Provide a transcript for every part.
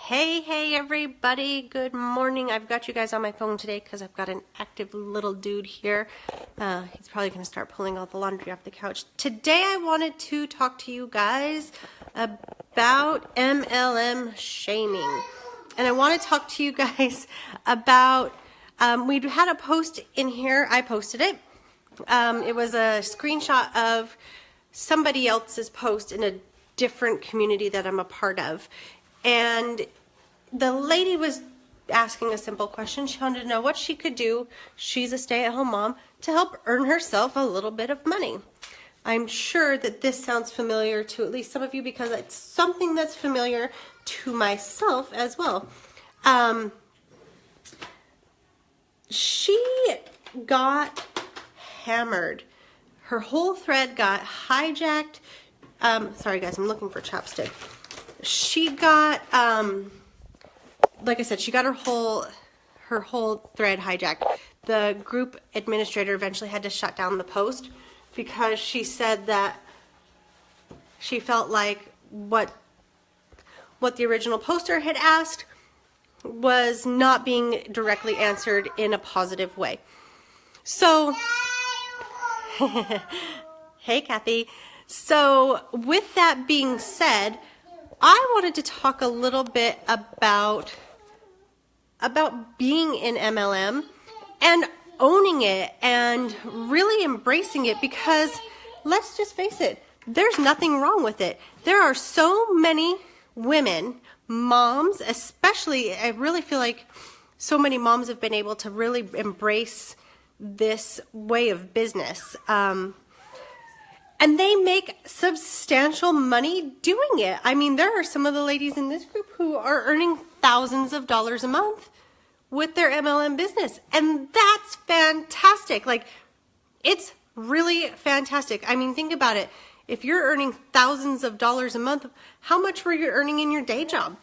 Hey everybody, good morning. I've got you guys on my phone today because I've got an active little dude here. He's probably going to start pulling all the laundry off the couch. Today I wanted to talk to you guys about MLM shaming. And I want to talk to you guys about, we had a post in here, I posted it. It was a screenshot of somebody else's post in a different community that I'm a part of. And the lady was asking a simple question. She wanted to know what she could do, she's a stay-at-home mom, to help earn herself a little bit of money. I'm sure that this sounds familiar to at least some of you because it's something that's familiar to myself as well. She got hammered. Her whole thread got hijacked. Sorry guys, I'm looking for chapstick. She got, like I said, she got her whole thread hijacked. The group administrator eventually had to shut down the post because she said that she felt like what the original poster had asked was not being directly answered in a positive way. So, hey Kathy. So with that being said, I wanted to talk a little bit about being in MLM and owning it and really embracing it, because let's just face it, there's nothing wrong with it. There are so many women, moms especially, I really feel like so many moms have been able to really embrace this way of business. And they make substantial money doing it. I mean, there are some of the ladies in this group who are earning thousands of dollars a month with their MLM business. And that's fantastic. Like, it's really fantastic. I mean, think about it. If you're earning thousands of dollars a month, how much were you earning in your day job?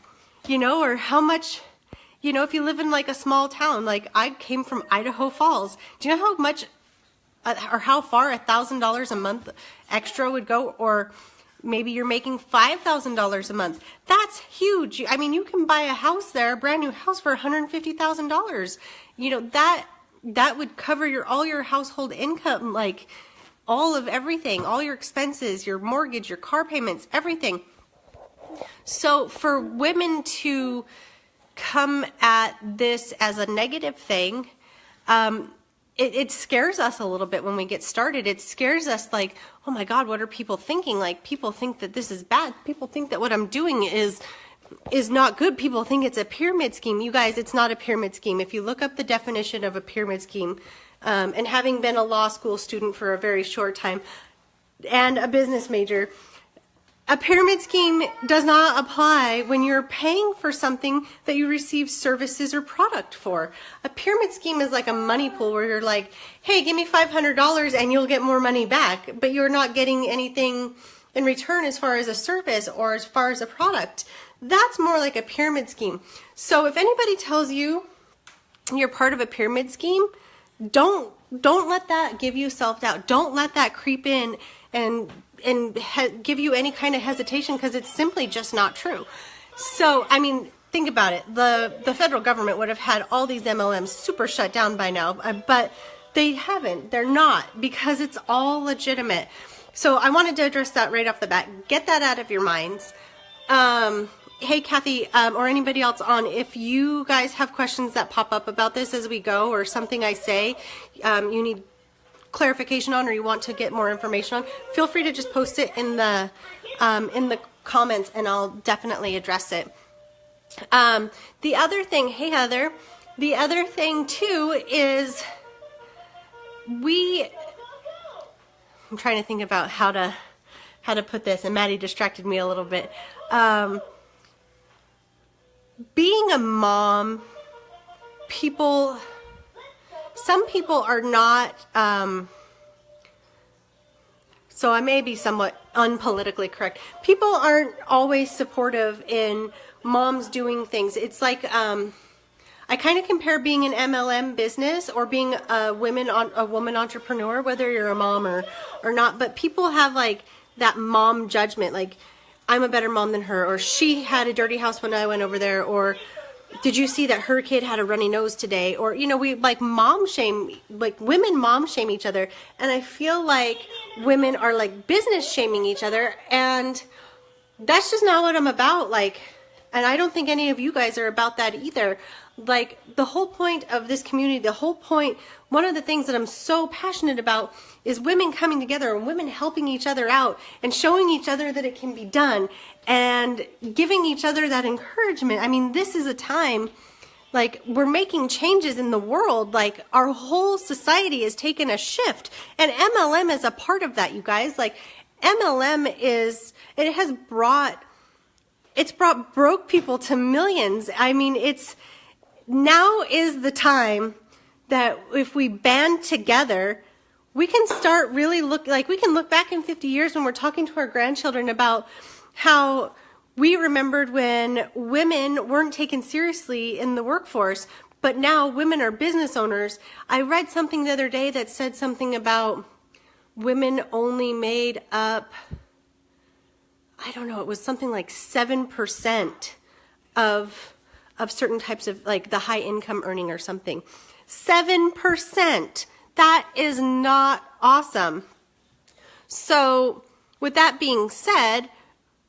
You know, or how much, you know, if you live in like a small town, like I came from Idaho Falls. Do you know how much or how far $1,000 a month extra would go? Or maybe you're making $5,000 a month. That's huge. I mean, you can buy a house there, a brand new house, for $150,000. You know, that would cover all your household income, like all of everything, all your expenses, your mortgage, your car payments, everything. So for women to come at this as a negative thing, it scares us a little bit when we get started. It scares us like, oh my God, what are people thinking? Like, people think that this is bad. People think that what I'm doing is not good. People think it's a pyramid scheme. You guys, it's not a pyramid scheme. If you look up the definition of a pyramid scheme, and having been a law school student for a very short time and a business major, a pyramid scheme does not apply when you're paying for something that you receive services or product for. A pyramid scheme is like a money pool where you're like, hey, give me $500 and you'll get more money back, but you're not getting anything in return as far as a service or as far as a product. That's more like a pyramid scheme. So if anybody tells you you're part of a pyramid scheme, don't let that give you self-doubt. Don't let that creep in and give you any kind of hesitation, because it's simply just not true. So, I mean, think about it. The federal government would have had all these MLMs super shut down by now, but they haven't. They're not, because it's all legitimate. So I wanted to address that right off the bat. Get that out of your minds. Hey, Kathy, or anybody else on, if you guys have questions that pop up about this as we go, or something I say, you need clarification on, or you want to get more information on, feel free to just post it in the comments and I'll definitely address it. The other thing, hey Heather, the other thing too is I'm trying to think about how to put this, and Maddie distracted me a little bit. Being a mom, some people are not, so I may be somewhat unpolitically correct. People aren't always supportive in moms doing things. It's like, I kind of compare being an MLM business or being a woman entrepreneur, whether you're a mom or not, but people have like that mom judgment. Like, I'm a better mom than her, or she had a dirty house when I went over there, or did you see that her kid had a runny nose today? Or, you know, we like mom shame, like women mom shame each other. And I feel like women are like business shaming each other. And that's just not what I'm about. Like, and I don't think any of you guys are about that either. Like, the whole point of this community, the whole point, one of the things that I'm so passionate about is women coming together and women helping each other out and showing each other that it can be done and giving each other that encouragement. I mean, this is a time, like, we're making changes in the world. Like, our whole society has taken a shift, and MLM is a part of that, you guys. Like, MLM is, it's brought broke people to millions. I mean, now is the time that if we band together, we can start really we can look back in 50 years when we're talking to our grandchildren about how we remembered when women weren't taken seriously in the workforce, but now women are business owners. I read something the other day that said something about women only made up, I don't know, it was something like 7% of certain types of, like, the high income earning or something. 7%. That is not awesome. So with that being said,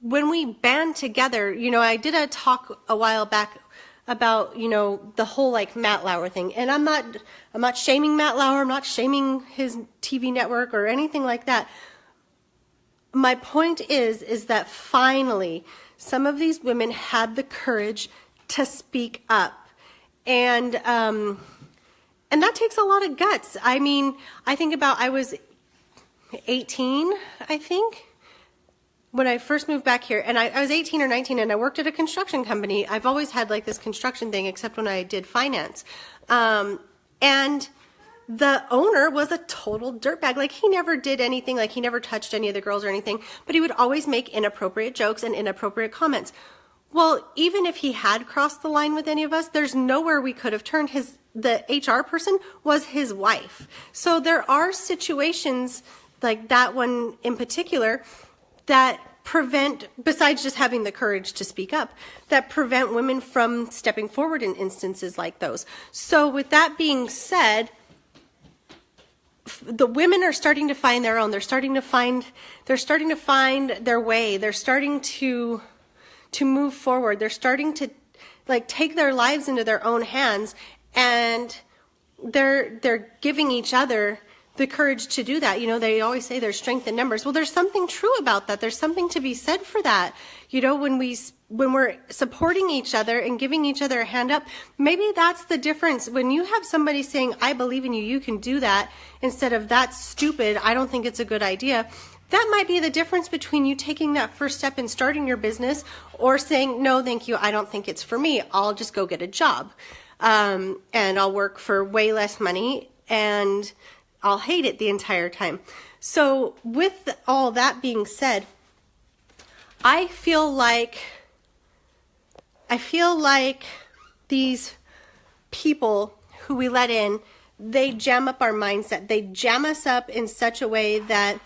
when we band together, you know, I did a talk a while back about, you know, the whole like Matt Lauer thing. And I'm not shaming Matt Lauer. I'm not shaming his TV network or anything like that. My point is that finally some of these women had the courage to speak up. And that takes a lot of guts. I mean, I think about, I was 18, I think, when I first moved back here. And I was 18 or 19 and I worked at a construction company. I've always had like this construction thing, except when I did finance. And the owner was a total dirtbag. Like, he never did anything, like he never touched any of the girls or anything, but he would always make inappropriate jokes and inappropriate comments. Well, even if he had crossed the line with any of us, there's nowhere we could have turned. The HR person was his wife. So there are situations like that one in particular that prevent, besides just having the courage to speak up, that prevent women from stepping forward in instances like those. So with that being said, the women are starting to find their own. They're starting to find their way. They're starting to move forward. They're starting to like take their lives into their own hands, and they're giving each other the courage to do that. You know, they always say there's strength in numbers. Well, there's something true about that. There's something to be said for that. You know, when we're supporting each other and giving each other a hand up, maybe that's the difference. When you have somebody saying, I believe in you, you can do that, instead of that's stupid, I don't think it's a good idea, that might be the difference between you taking that first step and starting your business, or saying, no, thank you, I don't think it's for me. I'll just go get a job. And I'll work for way less money, and I'll hate it the entire time. So with all that being said, I feel like these people who we let in, they jam up our mindset. They jam us up in such a way that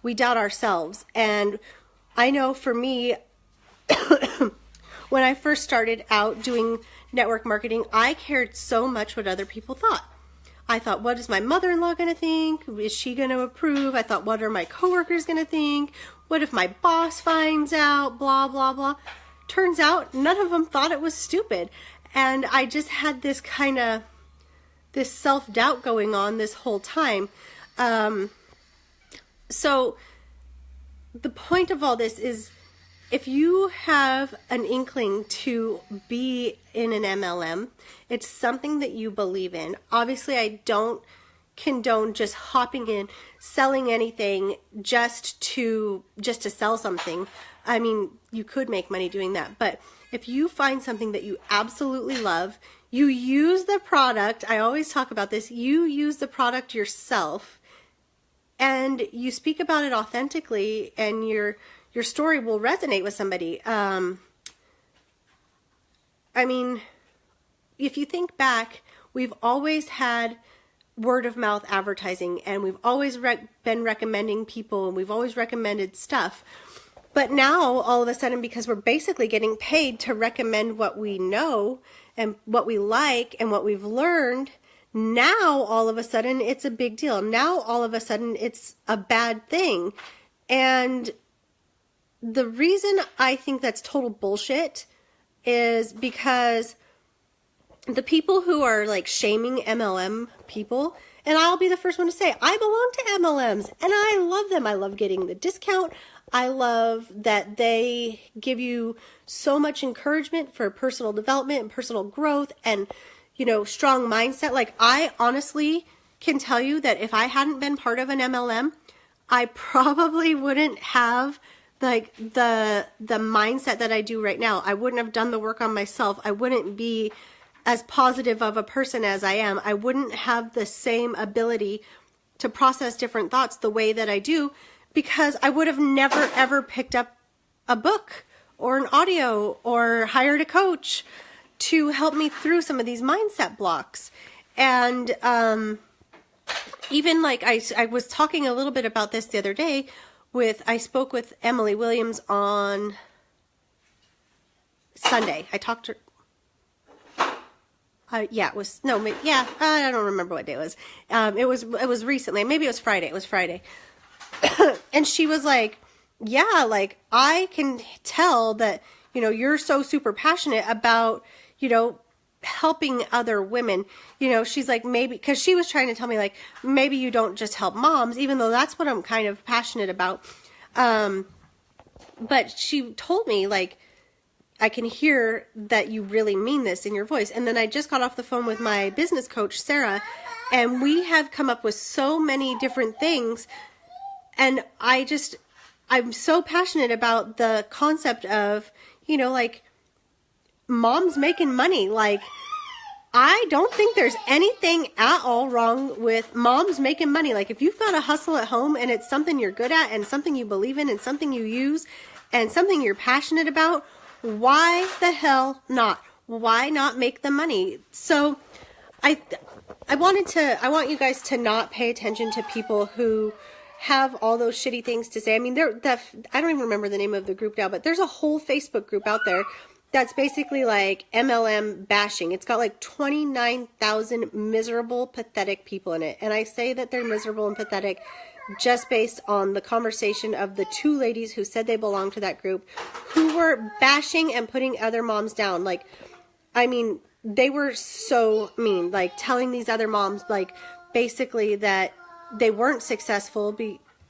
we doubt ourselves. And I know for me, when I first started out doing network marketing, I cared so much what other people thought. I thought, what is my mother-in-law going to think? Is she going to approve? I thought, what are my coworkers going to think? What if my boss finds out? Blah, blah, blah. Turns out none of them thought it was stupid. And I just had this this self-doubt going on this whole time. So the point of all this is, if you have an inkling to be in an MLM, it's something that you believe in. Obviously, I don't condone just hopping in, selling anything just to sell something. I mean, you could make money doing that, but if you find something that you absolutely love, you use the product. I always talk about this. You use the product yourself, and you speak about it authentically, and your story will resonate with somebody. I mean, if you think back, we've always had word of mouth advertising, and we've always been recommending people, and we've always recommended stuff. But now, all of a sudden, because we're basically getting paid to recommend what we know and what we like and what we've learned, now all of a sudden it's a big deal. Now all of a sudden it's a bad thing. And the reason I think that's total bullshit is because the people who are like shaming MLM people, and I'll be the first one to say, I belong to MLMs and I love them. I love getting the discount. I love that they give you so much encouragement for personal development and personal growth and, you know, strong mindset. Like, I honestly can tell you that if I hadn't been part of an MLM, I probably wouldn't have like the mindset that I do right now. I wouldn't have done the work on myself. I wouldn't be as positive of a person as I am. I wouldn't have the same ability to process different thoughts the way that I do, because I would have never ever picked up a book or an audio or hired a coach to help me through some of these mindset blocks. And even like I was talking a little bit about this the other day I spoke with Emily Williams on Sunday. I talked to I don't remember what day it was. It was recently. Maybe it was Friday. It was Friday. And she was like, yeah, like, I can tell that, you know, you're so super passionate about, you know, helping other women. You know, she's like, maybe, because she was trying to tell me, like, maybe you don't just help moms, even though that's what I'm kind of passionate about. But she told me, like, I can hear that you really mean this in your voice. And then I just got off the phone with my business coach, Sarah, and we have come up with so many different things. And I'm so passionate about the concept of, you know, like, moms making money. Like, I don't think there's anything at all wrong with moms making money. Like, if you've got a hustle at home and it's something you're good at and something you believe in and something you use and something you're passionate about, why the hell not? Why not make the money? So I want you guys to not pay attention to people who have all those shitty things to say. I mean, I don't even remember the name of the group now, but there's a whole Facebook group out there that's basically like MLM bashing. It's got like 29,000 miserable, pathetic people in it. And I say that they're miserable and pathetic just based on the conversation of the two ladies who said they belonged to that group, who were bashing and putting other moms down. Like, I mean, they were so mean, like telling these other moms, like, basically that they weren't successful,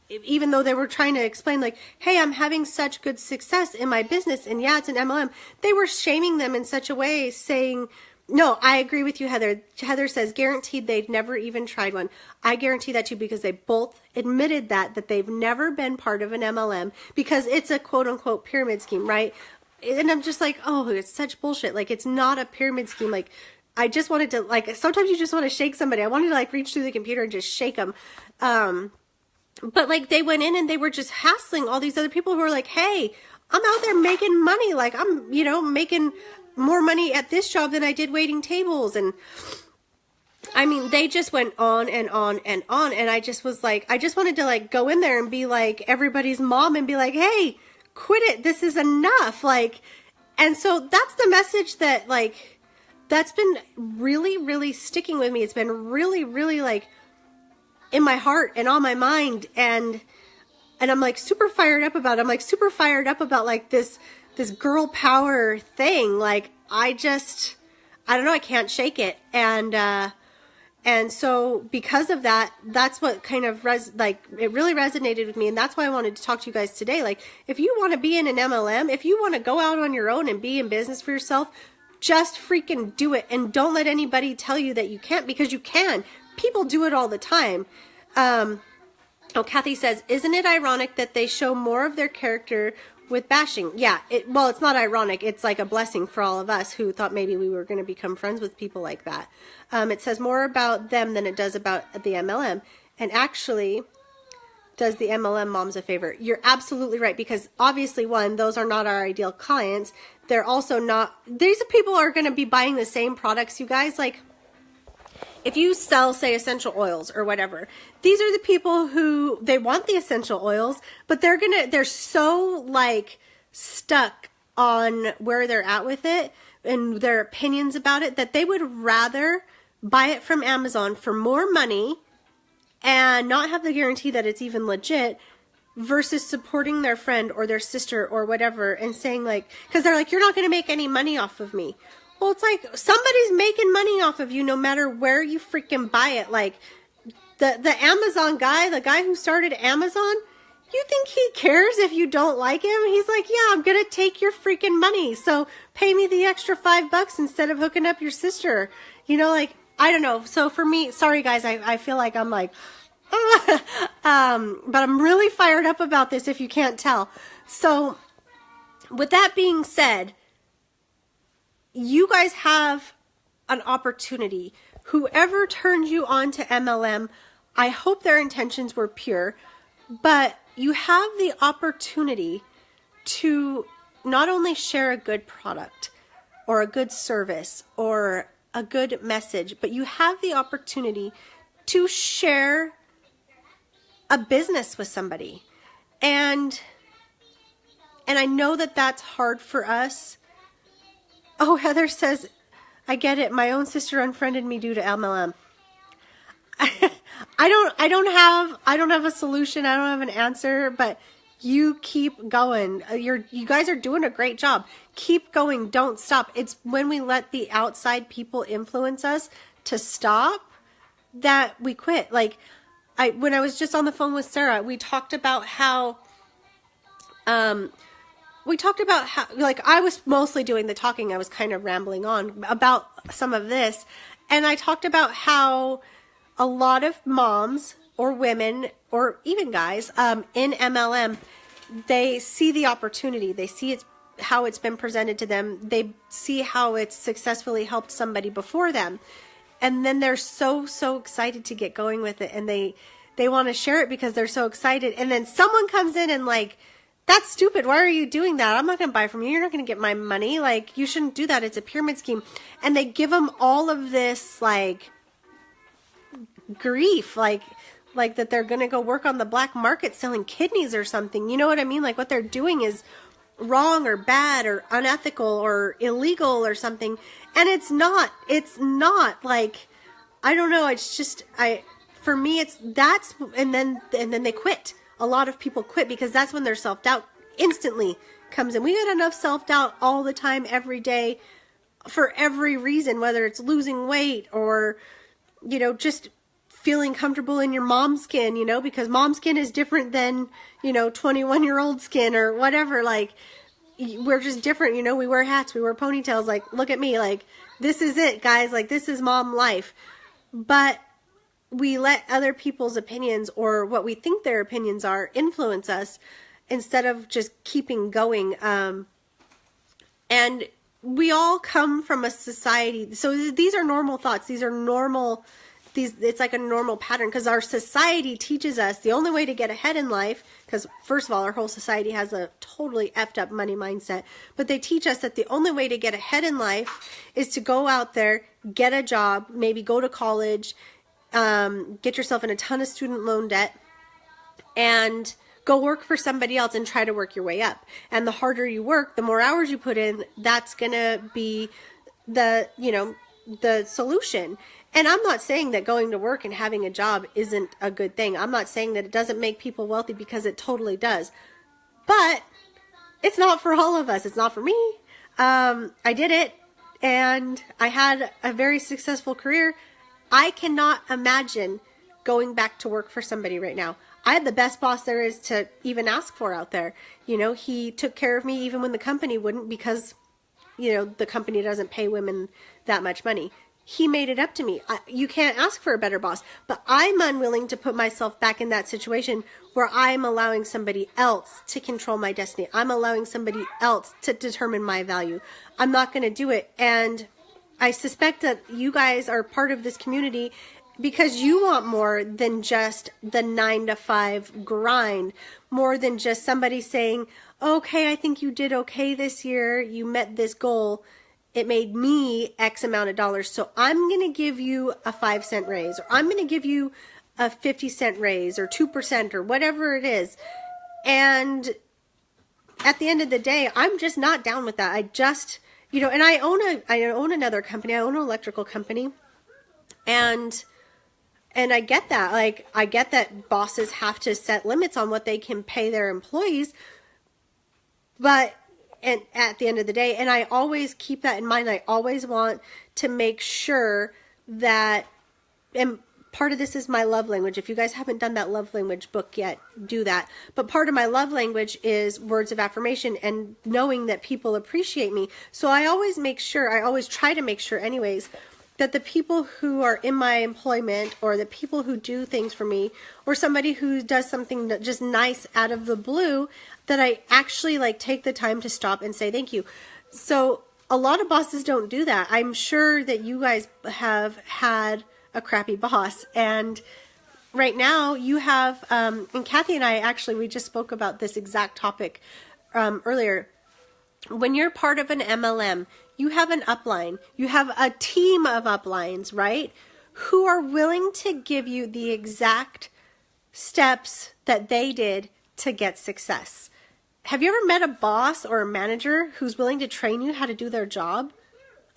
even though they were trying to explain, like, hey, I'm having such good success in my business, and yeah, it's an MLM. They were shaming them in such a way, saying, no, I agree with you, Heather. Heather says, guaranteed they've never even tried one. I guarantee that too, because they both admitted that they've never been part of an MLM, because it's a quote-unquote pyramid scheme, right? And I'm just like, oh, it's such bullshit. Like, it's not a pyramid scheme. Like, I just wanted to, like, sometimes you just want to shake somebody. I wanted to, like, reach through the computer and just shake them. But, like, they went in and they were just hassling all these other people who were like, hey, I'm out there making money. Like, I'm, you know, making more money at this job than I did waiting tables. And I mean, they just went on and on and on. And I just was like, I just wanted to, like, go in there and be like everybody's mom and be like, hey, quit it. This is enough. Like, and so that's the message that, like, that's been really, really sticking with me. It's been really, really, like, in my heart and on my mind. And I'm, like, super fired up about it. I'm, like, super fired up about, like, this girl power thing. Like, I don't know, I can't shake it. And so because of that, that's what kind of it really resonated with me. And that's why I wanted to talk to you guys today. Like, if you want to be in an MLM, if you want to go out on your own and be in business for yourself, just freaking do it. And don't let anybody tell you that you can't, because you can. People do it all the time. Kathy says, isn't it ironic that they show more of their character with bashing? Yeah, well, it's not ironic. It's like a blessing for all of us who thought maybe we were going to become friends with people like that. It says more about them than it does about the MLM. And actually does the MLM moms a favor. You're absolutely right, because obviously, one, those are not our ideal clients. They're also not, these people are going to be buying the same products, you guys. Like, if you sell, say, essential oils or whatever, these are the people who, they want the essential oils, but they're so like stuck on where they're at with it and their opinions about it that they would rather buy it from Amazon for more money and not have the guarantee that it's even legit versus supporting their friend or their sister or whatever and saying like, because they're like, you're not going to make any money off of me. Well, it's like somebody's making money off of you no matter where you freaking buy it. Like the Amazon guy, the guy who started Amazon, you think he cares if you don't like him? He's like, yeah, I'm going to take your freaking money. So pay me the extra $5 instead of hooking up your sister. You know, like, I don't know. So for me, sorry guys, I feel like I'm like, but I'm really fired up about this if you can't tell. So with that being said, you guys have an opportunity. Whoever turned you on to MLM, I hope their intentions were pure, but you have the opportunity to not only share a good product or a good service or a good message, but you have the opportunity to share a business with somebody. And I know that that's hard for us. Oh, Heather says, I get it. My own sister unfriended me due to MLM. I don't have a solution. I don't have an answer, but you keep going. You guys are doing a great job. Keep going. Don't stop. It's when we let the outside people influence us to stop that we quit. Like when I was just on the phone with Sarah, we talked about how, like, I was mostly doing the talking. I was kind of rambling on about some of this. And I talked about how a lot of moms or women or even guys in MLM, they see the opportunity. They see how it's been presented to them. They see how it's successfully helped somebody before them. And then they're so excited to get going with it. And they want to share it because they're so excited. And then someone comes in and like, that's stupid. Why are you doing that? I'm not going to buy from you. You're not going to get my money. Like, you shouldn't do that. It's a pyramid scheme. And they give them all of this, like, grief. Like that they're going to go work on the black market selling kidneys or something. You know what I mean? Like, what they're doing is wrong or bad or unethical or illegal or something. And it's not. Like, I don't know. It's just, for me, and then they quit. A lot of people quit because that's when their self-doubt instantly comes in. We get enough self-doubt all the time, every day, for every reason, whether it's losing weight or, you know, just feeling comfortable in your mom skin, you know, because mom skin is different than, you know, 21-year-old skin or whatever. Like, we're just different, you know, we wear hats, we wear ponytails. Like, look at me, like, this is it, guys. Like, this is mom life. But we let other people's opinions or what we think their opinions are influence us instead of just keeping going. And we all come from a society. So these are normal thoughts. These are normal, it's like a normal pattern because our society teaches us the only way to get ahead in life, because first of all, our whole society has a totally effed up money mindset, but they teach us that the only way to get ahead in life is to go out there, get a job, maybe go to college, get yourself in a ton of student loan debt and go work for somebody else and try to work your way up. And the harder you work, the more hours you put in, that's going to be the solution. And I'm not saying that going to work and having a job isn't a good thing. I'm not saying that it doesn't make people wealthy, because it totally does. But it's not for all of us. It's not for me. I did it and I had a very successful career. I cannot imagine going back to work for somebody right now. I had the best boss there is to even ask for out there. You know, he took care of me even when the company wouldn't, because, you know, the company doesn't pay women that much money. He made it up to me. You can't ask for a better boss, but I'm unwilling to put myself back in that situation where I'm allowing somebody else to control my destiny. I'm allowing somebody else to determine my value. I'm not going to do it. And I suspect that you guys are part of this community because you want more than just the 9-to-5 grind, more than just somebody saying, okay, I think you did okay this year, you met this goal. it made me X amount of dollars. So I'm going to give you a 5-cent raise, or I'm going to give you a 50-cent raise, or 2%, or whatever it is. And at the end of the day, I'm just not down with that. I just, and I own another company. I own an electrical company. And I get that. Like, I get that bosses have to set limits on what they can pay their employees. But and at the end of the day, and I always keep that in mind. I always want to make sure that, and part of this is my love language. If you guys haven't done that love language book yet, do that. But part of my love language is words of affirmation and knowing that people appreciate me. So I always try to make sure anyways, that the people who are in my employment, or the people who do things for me, or somebody who does something that just nice out of the blue, that I actually like take the time to stop and say thank you. So a lot of bosses don't do that. I'm sure that you guys have had a crappy boss, and right now you have, and Kathy and I actually, we just spoke about this exact topic earlier. When you're part of an MLM, you have an upline. You have a team of uplines, right? Who are willing to give you the exact steps that they did to get success. Have you ever met a boss or a manager who's willing to train you how to do their job?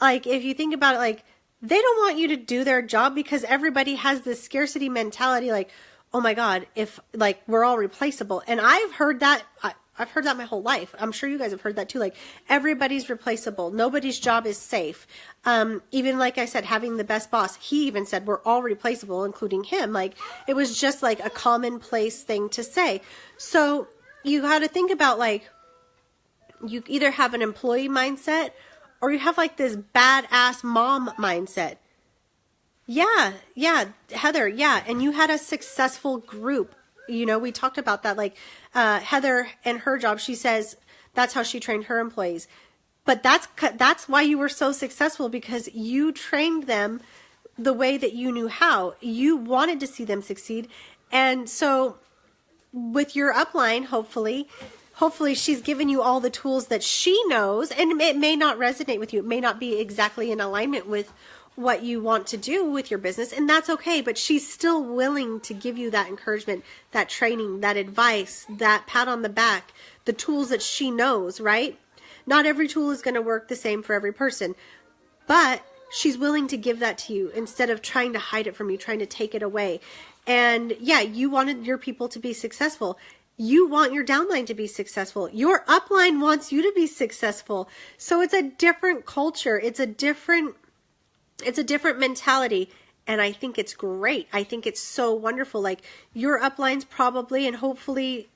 Like, if you think about it, like, they don't want you to do their job because everybody has this scarcity mentality, like, oh my God, if, like, we're all replaceable. And I've heard that my whole life. I'm sure you guys have heard that too. Like, everybody's replaceable. Nobody's job is safe. Even like I said, having the best boss, he even said we're all replaceable, including him. Like, it was just like a commonplace thing to say. So you got to think about, like, you either have an employee mindset or you have like this badass mom mindset. Yeah, Heather, yeah. And you had a successful group. We talked about that, like Heather and her job, she says that's how she trained her employees. But that's why you were so successful, because you trained them the way that you knew how. You wanted to see them succeed. And so with your upline, hopefully she's given you all the tools that she knows, and it may not resonate with you. It may not be exactly in alignment with what you want to do with your business, and that's okay, but she's still willing to give you that encouragement, that training, that advice, that pat on the back, the tools that she knows, right? Not every tool is going to work the same for every person, but she's willing to give that to you instead of trying to hide it from you, trying to take it away. And yeah, you wanted your people to be successful. You want your downline to be successful. Your upline wants you to be successful. So it's a different culture. It's a different mentality, and I think it's great. I think it's so wonderful. Like, your uplines probably and hopefully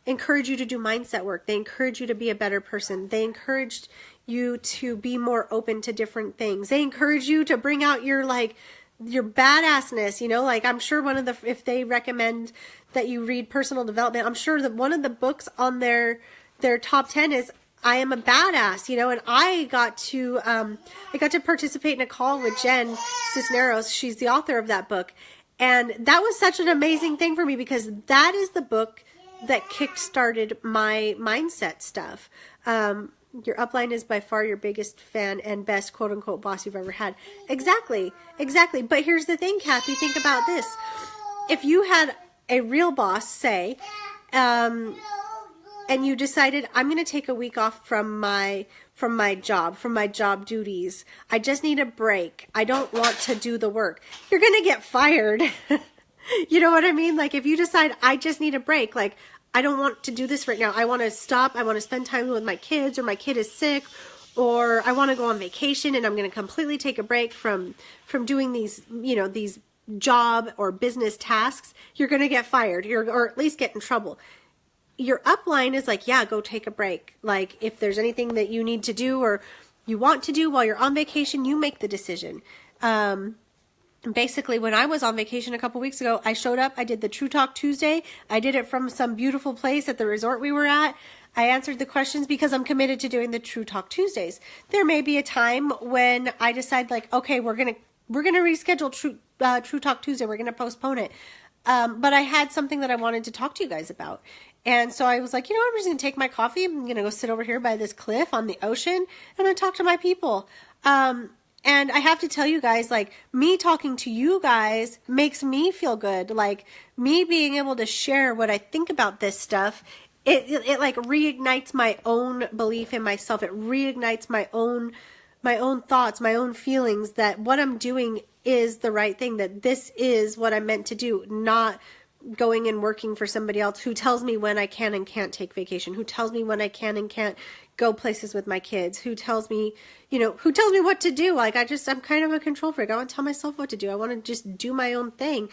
encourage you to do mindset work. They encourage you to be a better person. They encouraged you to be more open to different things. They encourage you to bring out your badassness, like, I'm sure if they recommend that you read personal development, I'm sure that one of the books on their top 10 is I Am a Badass, and I got to participate in a call with Jen Cisneros. She's the author of that book. And that was such an amazing thing for me, because that is the book that kickstarted my mindset stuff. Your upline is by far your biggest fan and best quote unquote boss you've ever had. Exactly. But here's the thing, Kathy, think about this. If you had a real boss, say, and you decided, I'm going to take a week off from my job duties. I just need a break. I don't want to do the work. You're going to get fired. You know what I mean? Like, if you decide, I just need a break, like, I don't want to do this right now. I want to stop. I want to spend time with my kids, or my kid is sick, or I want to go on vacation and I'm going to completely take a break from doing these, these job or business tasks. You're going to get fired, or at least get in trouble. Your upline is like, yeah, go take a break. Like, if there's anything that you need to do or you want to do while you're on vacation, you make the decision. Basically, when I was on vacation a couple weeks ago, I showed up, I did the True Talk Tuesday. I did it from some beautiful place at the resort we were at. I answered the questions because I'm committed to doing the True Talk Tuesdays. There may be a time when I decide, like, okay, we're gonna reschedule True Talk Tuesday. We're gonna postpone it. But I had something that I wanted to talk to you guys about. And so I was like, I'm just going to take my coffee. I'm going to go sit over here by this cliff on the ocean. And I'm going to talk to my people. And I have to tell you guys, like, me talking to you guys makes me feel good. Like, me being able to share what I think about this stuff, it like reignites my own belief in myself. It reignites my own thoughts, my own feelings that what I'm doing is the right thing, that this is what I'm meant to do, not going and working for somebody else who tells me when I can and can't take vacation, who tells me when I can and can't go places with my kids, who tells me, who tells me what to do. Like, I'm kind of a control freak. I want to tell myself what to do. I want to just do my own thing.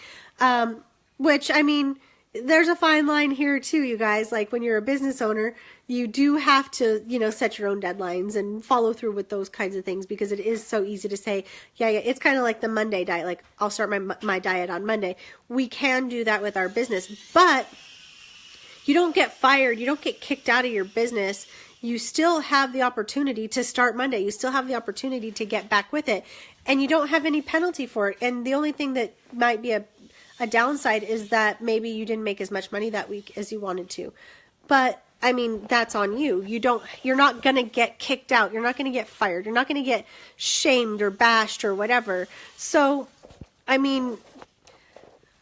Which, I mean, there's a fine line here too, you guys. Like, when you're a business owner, you do have to, set your own deadlines and follow through with those kinds of things, because it is so easy to say, yeah, it's kind of like the Monday diet. Like, I'll start my diet on Monday. We can do that with our business, but you don't get fired. You don't get kicked out of your business. You still have the opportunity to start Monday. You still have the opportunity to get back with it, and you don't have any penalty for it. And the only thing that might be a downside is that maybe you didn't make as much money that week as you wanted to. But I mean, that's on you. You're not going to get kicked out. You're not going to get fired. You're not going to get shamed or bashed or whatever. So, I mean,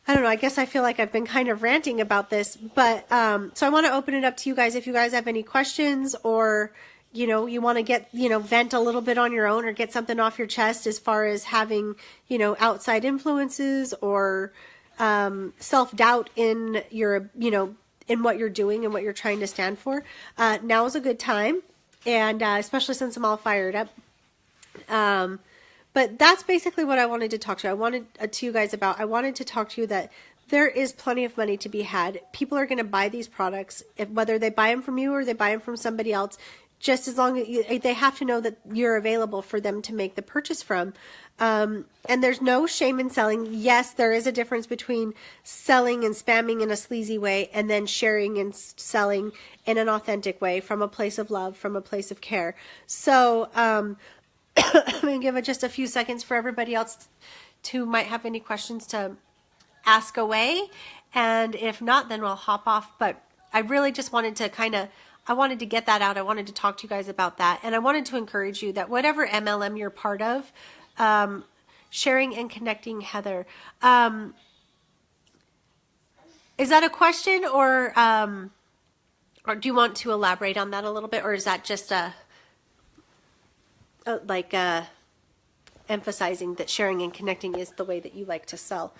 I don't know. I guess I feel like I've been kind of ranting about this, but, so I want to open it up to you guys. If you guys have any questions, or, you want to get, vent a little bit on your own, or get something off your chest as far as having, outside influences, or, self-doubt in your, in what you're doing and what you're trying to stand for, now is a good time. And, especially since I'm all fired up. But that's basically what I wanted to talk to you guys about. I wanted to talk to you that there is plenty of money to be had. People are going to buy these products, whether they buy them from you or they buy them from somebody else, just as long as they have to know that you're available for them to make the purchase from. And there's no shame in selling. Yes, there is a difference between selling and spamming in a sleazy way, and then sharing and selling in an authentic way, from a place of love, from a place of care. So, I'm going to give it just a few seconds for everybody else to might have any questions to ask away. And if not, then we'll hop off. But I really just wanted to I wanted to get that out. I wanted to talk to you guys about that. And I wanted to encourage you that whatever MLM you're part of, sharing and connecting, Heather, is that a question, or do you want to elaborate on that a little bit? Or is that just emphasizing that sharing and connecting is the way that you like to sell?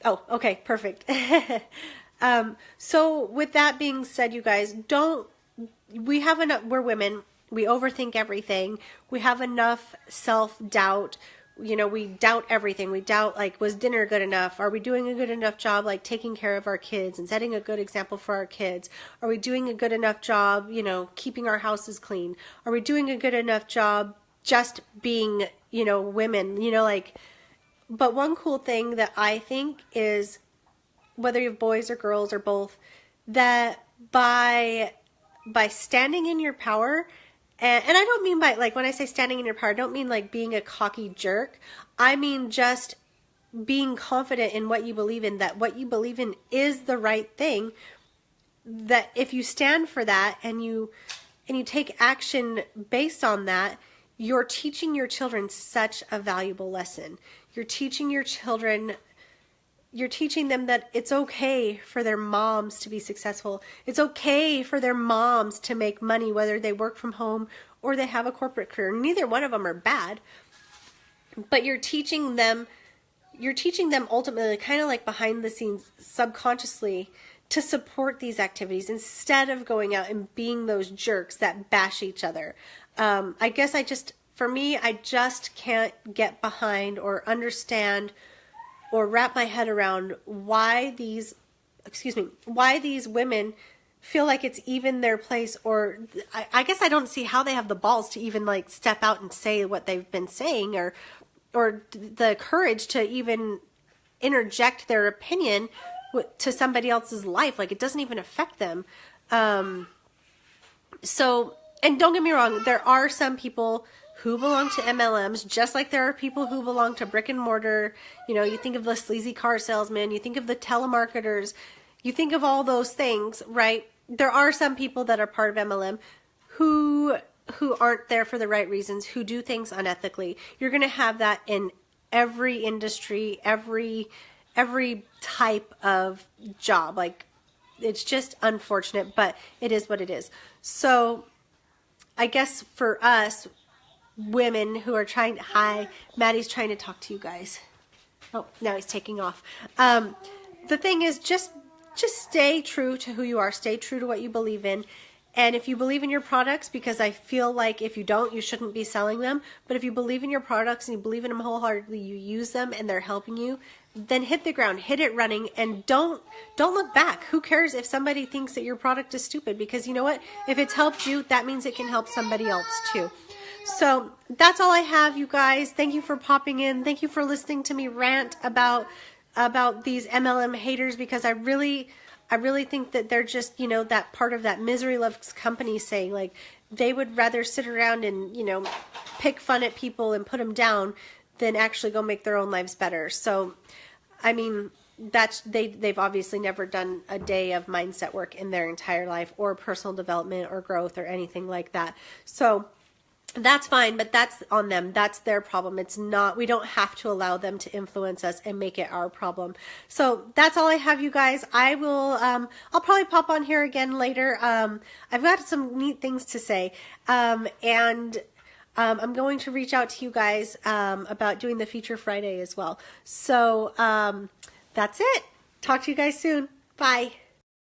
Oh, okay, perfect. So with that being said, you guys, we're women. We overthink everything. We have enough self-doubt. We doubt everything. We doubt, like, was dinner good enough? Are we doing a good enough job, like, taking care of our kids and setting a good example for our kids? Are we doing a good enough job, keeping our houses clean? Are we doing a good enough job just being, women, but one cool thing that I think is, whether you have boys or girls or both, that by standing in your power, and I don't mean by, like, when I say standing in your power, I don't mean like being a cocky jerk. I mean just being confident in what you believe in, that what you believe in is the right thing, that if you stand for that and you take action based on that, you're teaching your children such a valuable lesson. You're teaching them that it's okay for their moms to be successful. It's okay for their moms to make money, whether they work from home or they have a corporate career. Neither one of them are bad, but you're teaching them ultimately, kind of like behind the scenes, subconsciously, to support these activities instead of going out and being those jerks that bash each other. I guess for me, I just can't get behind or understand or wrap my head around why these women feel like it's even their place, or I guess I don't see how they have the balls to even, like, step out and say what they've been saying, or the courage to even interject their opinion to somebody else's life. Like, it doesn't even affect them. So, and don't get me wrong, there are some people who belong to MLMs, just like there are people who belong to brick and mortar. You think of the sleazy car salesman, you think of the telemarketers, you think of all those things, right? There are some people that are part of MLM who aren't there for the right reasons, who do things unethically. You're going to have that in every industry, every type of job. Like, it's just unfortunate, but it is what it is. So I guess for us women who are trying to, hi, Maddie's trying to talk to you guys. Oh, now he's taking off. The thing is, just stay true to who you are. Stay true to what you believe in. And if you believe in your products, because I feel like if you don't, you shouldn't be selling them. But if you believe in your products and you believe in them wholeheartedly, you use them and they're helping you, then hit the ground, hit it running, and don't look back. Who cares if somebody thinks that your product is stupid? Because you know what? If it's helped you, that means it can help somebody else too. So that's all I have, you guys. Thank you for popping in. Thank you for listening to me rant about these MLM haters, because I really think that they're just, you know, that part of that misery loves company saying, like, they would rather sit around and, you know, pick fun at people and put them down than actually go make their own lives better. So, I mean, they've obviously never done a day of mindset work in their entire life, or personal development or growth or anything like that. So that's fine, but that's on them. That's their problem. It's not, we don't have to allow them to influence us and make it our problem. So that's all I have, you guys. I will, I'll probably pop on here again later. I've got some neat things to say. And I'm going to reach out to you guys, about doing the Feature Friday as well. So, that's it. Talk to you guys soon. Bye.